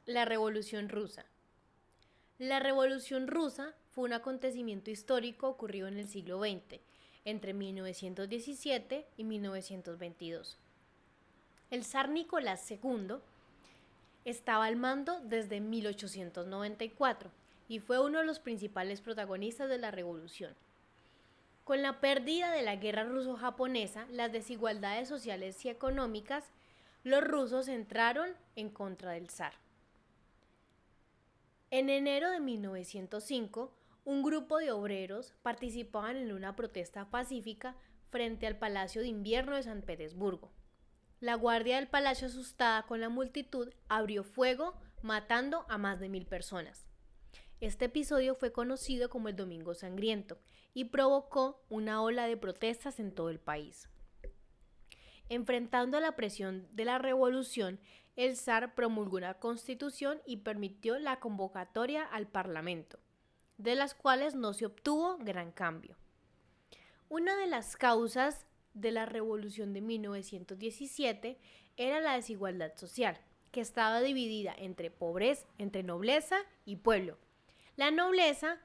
La Revolución Rusa. La Revolución Rusa fue un acontecimiento histórico ocurrido en el siglo XX, entre 1917 y 1922. El zar Nicolás II estaba al mando desde 1894 y fue uno de los principales protagonistas de la revolución. Con la pérdida de la guerra ruso-japonesa, las desigualdades sociales y económicas, los rusos entraron en contra del zar. En enero de 1905, un grupo de obreros participaban en una protesta pacífica frente al Palacio de Invierno de San Petersburgo. La guardia del palacio, asustada con la multitud, abrió fuego, matando a más de 1000 personas. Este episodio fue conocido como el Domingo Sangriento y provocó una ola de protestas en todo el país. Enfrentando la presión de la revolución, el zar promulgó una constitución y permitió la convocatoria al parlamento, de las cuales no se obtuvo gran cambio. Una de las causas de la revolución de 1917 era la desigualdad social, que estaba dividida entre nobleza y pueblo. La nobleza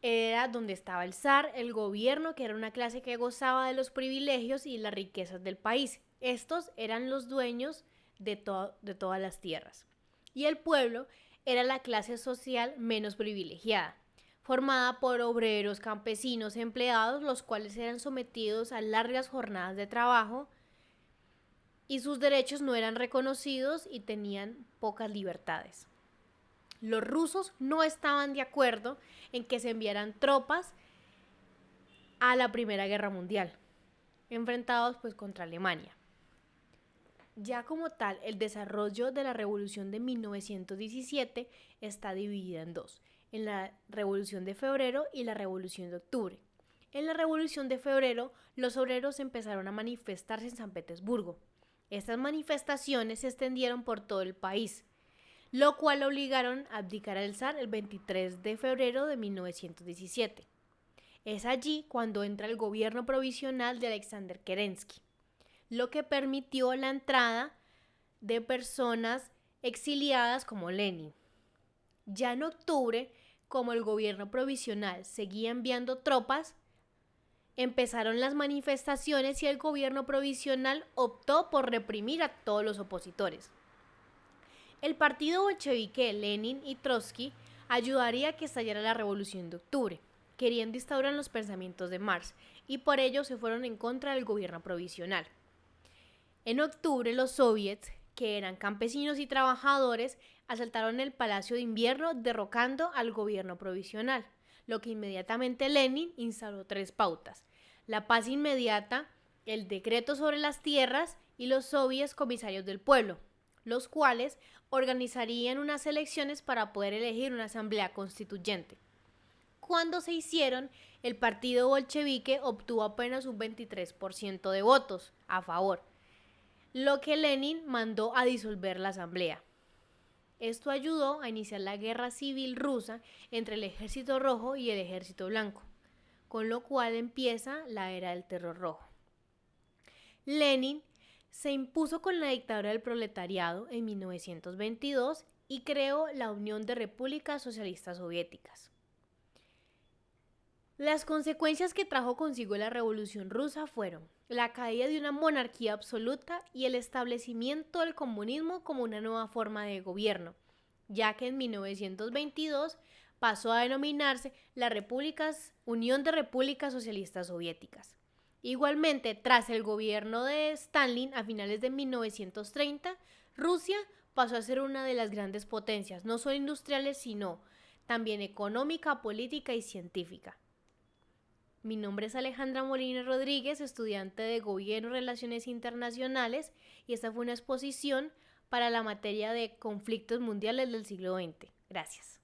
era donde estaba el zar, el gobierno, que era una clase que gozaba de los privilegios y las riquezas del país. Estos eran los dueños de todas las tierras. Y el pueblo era la clase social menos privilegiada, formada por obreros, campesinos, empleados, los cuales eran sometidos a largas jornadas de trabajo y sus derechos no eran reconocidos y tenían pocas libertades. Los rusos no estaban de acuerdo en que se enviaran tropas a la Primera Guerra Mundial, enfrentados contra Alemania. Ya como tal, el desarrollo de la Revolución de 1917 está dividida en dos, en la Revolución de Febrero y la Revolución de Octubre. En la Revolución de Febrero, los obreros empezaron a manifestarse en San Petersburgo. Estas manifestaciones se extendieron por todo el país, lo cual obligaron a abdicar al zar el 23 de febrero de 1917. Es allí cuando entra el gobierno provisional de Alexander Kerensky, lo que permitió la entrada de personas exiliadas como Lenin. Ya en octubre, como el gobierno provisional seguía enviando tropas, empezaron las manifestaciones y el gobierno provisional optó por reprimir a todos los opositores. El partido bolchevique de Lenin y Trotsky ayudaría a que estallara la Revolución de Octubre, queriendo instaurar los pensamientos de Marx, y por ello se fueron en contra del gobierno provisional. En octubre, los soviets, que eran campesinos y trabajadores, asaltaron el Palacio de Invierno derrocando al gobierno provisional, lo que inmediatamente Lenin instaló 3 pautas: la paz inmediata, el decreto sobre las tierras y los soviets comisarios del pueblo, los cuales organizarían unas elecciones para poder elegir una asamblea constituyente. Cuando se hicieron, el partido bolchevique obtuvo apenas un 23% de votos a favor, lo que Lenin mandó a disolver la asamblea. Esto ayudó a iniciar la guerra civil rusa entre el ejército rojo y el ejército blanco, con lo cual empieza la era del terror rojo. Lenin se impuso con la dictadura del proletariado en 1922 y creó la Unión de Repúblicas Socialistas Soviéticas. Las consecuencias que trajo consigo la Revolución Rusa fueron la caída de una monarquía absoluta y el establecimiento del comunismo como una nueva forma de gobierno, ya que en 1922 pasó a denominarse la Unión de Repúblicas Socialistas Soviéticas. Igualmente, tras el gobierno de Stalin a finales de 1930, Rusia pasó a ser una de las grandes potencias, no solo industriales, sino también económica, política y científica. Mi nombre es Alejandra Molina Rodríguez, estudiante de Gobierno y Relaciones Internacionales, y esta fue una exposición para la materia de conflictos mundiales del siglo XX. Gracias.